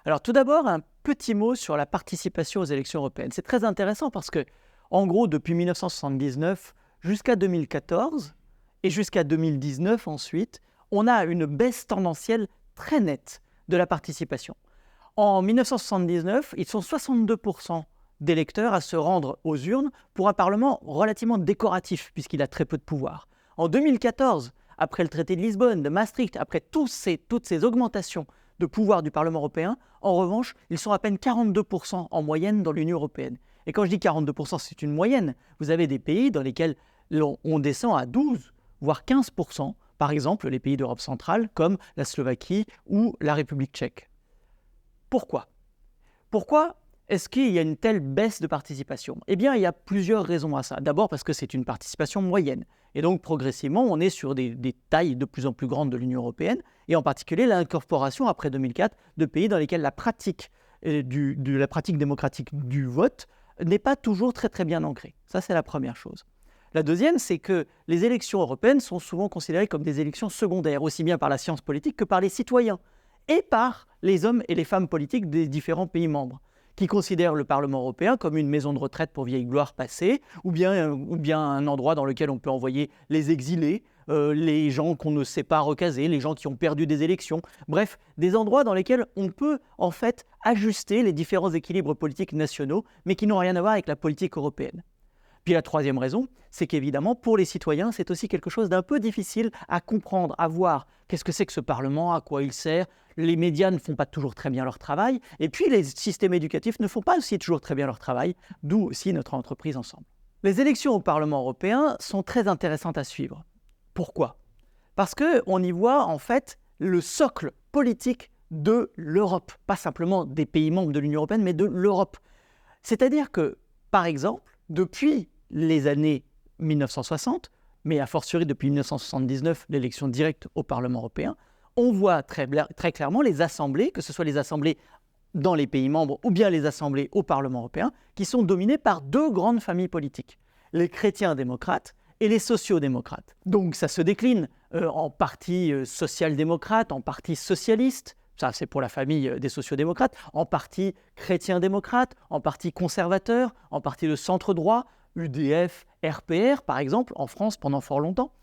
Alors tout d'abord, un petit mot sur la participation aux élections européennes. C'est très intéressant parce que, en gros, depuis 1979 jusqu'à 2014 et jusqu'à 2019 ensuite, on a une baisse tendancielle très nette de la participation. En 1979, ils sont 62% d'électeurs à se rendre aux urnes pour un Parlement relativement décoratif puisqu'il a très peu de pouvoir. En 2014, après le traité de Lisbonne, de Maastricht, après toutes ces augmentations de pouvoir du Parlement européen, en revanche, ils sont à peine 42% en moyenne dans l'Union européenne. Et quand je dis 42%, c'est une moyenne. Vous avez des pays dans lesquels on descend à 12, voire 15%, par exemple les pays d'Europe centrale comme la Slovaquie ou la République tchèque. Pourquoi ? Pourquoi est-ce qu'il y a une telle baisse de participation ? Eh bien, il y a plusieurs raisons à ça. D'abord parce que c'est une participation moyenne. Et donc, progressivement, on est sur des tailles de plus en plus grandes de l'Union européenne, et en particulier l'incorporation, après 2004, de pays dans lesquels la pratique démocratique du vote n'est pas toujours très, très bien ancrée. Ça, c'est la première chose. La deuxième, c'est que les élections européennes sont souvent considérées comme des élections secondaires, aussi bien par la science politique que par les citoyens, et par les hommes et les femmes politiques des différents pays membres, qui considèrent le Parlement européen comme une maison de retraite pour vieille gloire passée, ou bien un endroit dans lequel on peut envoyer les exilés, les gens qu'on ne sait pas recaser, les gens qui ont perdu des élections, bref, des endroits dans lesquels on peut en fait ajuster les différents équilibres politiques nationaux, mais qui n'ont rien à voir avec la politique européenne. Puis la troisième raison, c'est qu'évidemment, pour les citoyens, c'est aussi quelque chose d'un peu difficile à comprendre, à voir. Qu'est-ce que c'est que ce Parlement ? À quoi il sert ? Les médias ne font pas toujours très bien leur travail. Et puis, les systèmes éducatifs ne font pas aussi toujours très bien leur travail, d'où aussi notre entreprise ensemble. Les élections au Parlement européen sont très intéressantes à suivre. Pourquoi ? Parce qu'on y voit en fait le socle politique de l'Europe. Pas simplement des pays membres de l'Union européenne, mais de l'Europe. C'est-à-dire que, par exemple, depuis les années 1960, mais a fortiori depuis 1979, l'élection directe au Parlement européen, on voit très clairement les assemblées, que ce soit les assemblées dans les pays membres ou bien les assemblées au Parlement européen, qui sont dominées par deux grandes familles politiques, les chrétiens-démocrates et les sociaux-démocrates. Donc ça se décline en parti social-démocrate, en parti socialiste, ça c'est pour la famille des sociaux-démocrates, en parti chrétien-démocrate, en parti conservateur, en parti de centre-droit, UDF, RPR par exemple, en France pendant fort longtemps.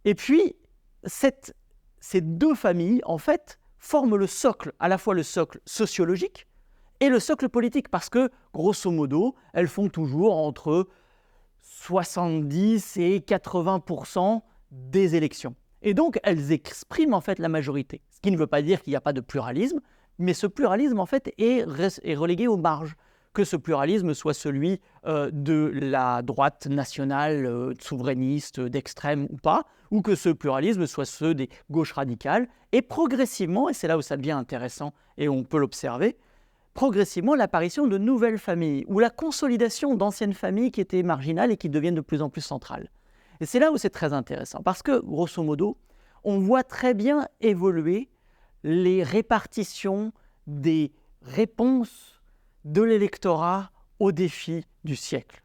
Et puis, ces deux familles, en fait, forment le socle, à la fois le socle sociologique et le socle politique, parce que, grosso modo, elles font toujours entre 70 et 80% des élections. Et donc, elles expriment en fait la majorité. Ce qui ne veut pas dire qu'il n'y a pas de pluralisme, mais ce pluralisme en fait est relégué aux marges. Que ce pluralisme soit celui de la droite nationale, souverainiste, d'extrême ou pas, ou que ce pluralisme soit ceux des gauches radicales. Et progressivement, et c'est là où ça devient intéressant et on peut l'observer, progressivement l'apparition de nouvelles familles, ou la consolidation d'anciennes familles qui étaient marginales et qui deviennent de plus en plus centrales. Et c'est là où c'est très intéressant, parce que, grosso modo, on voit très bien évoluer les répartitions des réponses de l'électorat aux défis du siècle.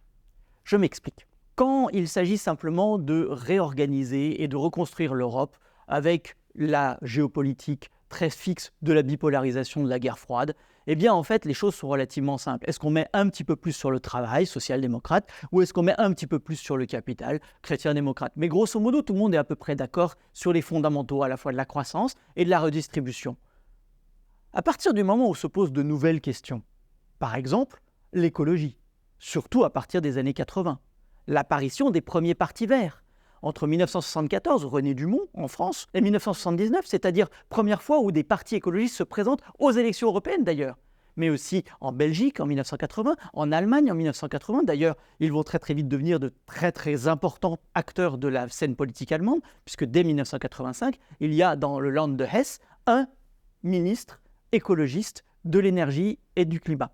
Je m'explique. Quand il s'agit simplement de réorganiser et de reconstruire l'Europe avec la géopolitique très fixe de la bipolarisation de la guerre froide, eh bien en fait les choses sont relativement simples. Est-ce qu'on met un petit peu plus sur le travail, social-démocrate, ou est-ce qu'on met un petit peu plus sur le capital, chrétien-démocrate ? Mais grosso modo, tout le monde est à peu près d'accord sur les fondamentaux à la fois de la croissance et de la redistribution. À partir du moment où se posent de nouvelles questions, par exemple l'écologie, surtout à partir des années 80, l'apparition des premiers partis verts, entre 1974, René Dumont en France, et 1979, c'est-à-dire première fois où des partis écologistes se présentent aux élections européennes d'ailleurs, mais aussi en Belgique en 1980, en Allemagne en 1980. D'ailleurs, ils vont très très vite devenir de très très importants acteurs de la scène politique allemande, puisque dès 1985, il y a dans le Land de Hesse un ministre écologiste de l'énergie et du climat.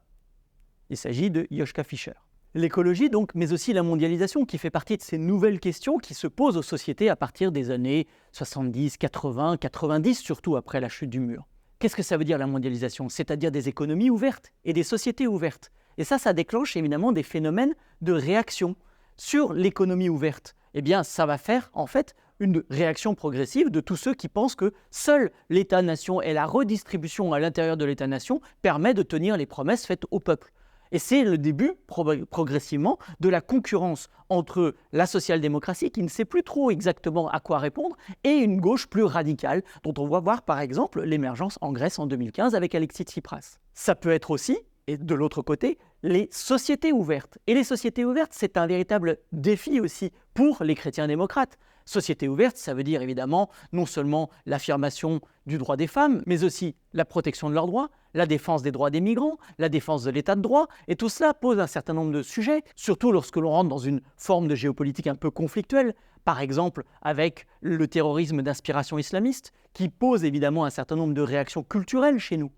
Il s'agit de Joschka Fischer. L'écologie donc, mais aussi la mondialisation qui fait partie de ces nouvelles questions qui se posent aux sociétés à partir des années 70, 80, 90, surtout après la chute du mur. Qu'est-ce que ça veut dire la mondialisation ? C'est-à-dire des économies ouvertes et des sociétés ouvertes. Et ça déclenche évidemment des phénomènes de réaction sur l'économie ouverte. Eh bien, ça va faire en fait une réaction progressive de tous ceux qui pensent que seul l'État-nation et la redistribution à l'intérieur de l'État-nation permet de tenir les promesses faites au peuple. Et c'est le début, progressivement, de la concurrence entre la social-démocratie, qui ne sait plus trop exactement à quoi répondre, et une gauche plus radicale, dont on va voir par exemple l'émergence en Grèce en 2015 avec Alexis Tsipras. Ça peut être aussi, et de l'autre côté, les sociétés ouvertes. Et les sociétés ouvertes, c'est un véritable défi aussi pour les chrétiens démocrates. Société ouverte, ça veut dire évidemment non seulement l'affirmation du droit des femmes, mais aussi la protection de leurs droits, la défense des droits des migrants, la défense de l'état de droit. Et tout cela pose un certain nombre de sujets, surtout lorsque l'on rentre dans une forme de géopolitique un peu conflictuelle, par exemple avec le terrorisme d'inspiration islamiste, qui pose évidemment un certain nombre de réactions culturelles chez nous.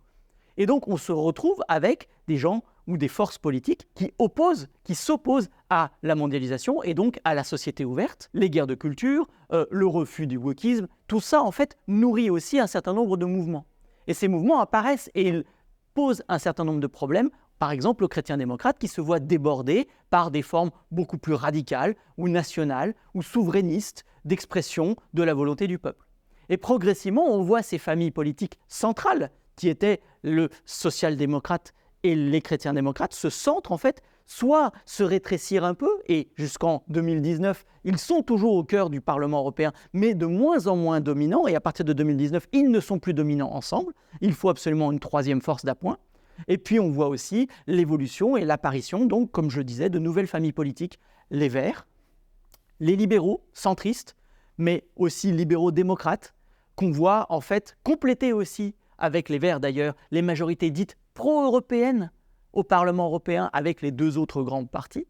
Et donc on se retrouve avec des gens ou des forces politiques qui s'opposent à la mondialisation et donc à la société ouverte, les guerres de culture, le refus du wokisme, tout ça en fait nourrit aussi un certain nombre de mouvements. Et ces mouvements apparaissent et ils posent un certain nombre de problèmes, par exemple aux chrétiens démocrates qui se voient débordés par des formes beaucoup plus radicales ou nationales ou souverainistes d'expression de la volonté du peuple. Et progressivement, on voit ces familles politiques centrales qui étaient le social-démocrate et les chrétiens démocrates se sentent en fait soit se rétrécir un peu, et jusqu'en 2019, ils sont toujours au cœur du Parlement européen, mais de moins en moins dominants, et à partir de 2019, ils ne sont plus dominants ensemble. Il faut absolument une troisième force d'appoint. Et puis on voit aussi l'évolution et l'apparition, donc comme je disais, de nouvelles familles politiques, les Verts, les libéraux centristes, mais aussi libéraux démocrates, qu'on voit en fait compléter aussi, avec les Verts d'ailleurs, les majorités dites pro-européennes au Parlement européen avec les deux autres grands partis,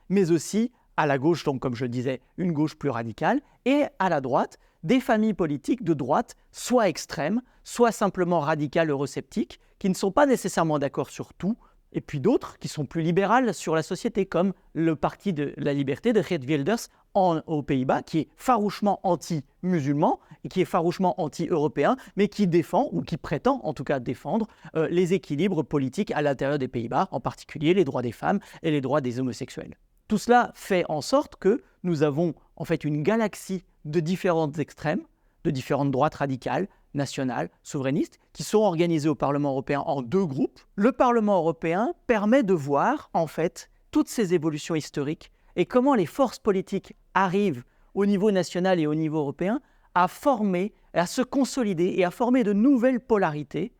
mais aussi à la gauche, donc comme je disais, une gauche plus radicale, et à la droite, des familles politiques de droite, soit extrêmes, soit simplement radicales eurosceptiques, qui ne sont pas nécessairement d'accord sur tout, et puis d'autres qui sont plus libérales sur la société, comme le Parti de la Liberté de Geert Wilders aux Pays-Bas, qui est farouchement anti-musulman et qui est farouchement anti-européen, mais qui défend, ou qui prétend en tout cas défendre, les équilibres politiques à l'intérieur des Pays-Bas, en particulier les droits des femmes et les droits des homosexuels. Tout cela fait en sorte que nous avons en fait une galaxie de différentes extrêmes, de différentes droites radicales, nationales, souverainistes, qui sont organisées au Parlement européen en deux groupes. Le Parlement européen permet de voir en fait toutes ces évolutions historiques et comment les forces politiques arrivent au niveau national et au niveau européen à former, à se consolider et à former de nouvelles polarités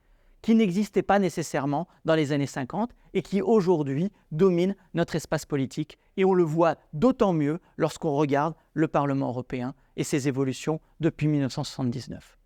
qui n'existaient pas nécessairement dans les années 50 et qui aujourd'hui dominent notre espace politique. Et on le voit d'autant mieux lorsqu'on regarde le Parlement européen et ses évolutions depuis 1979.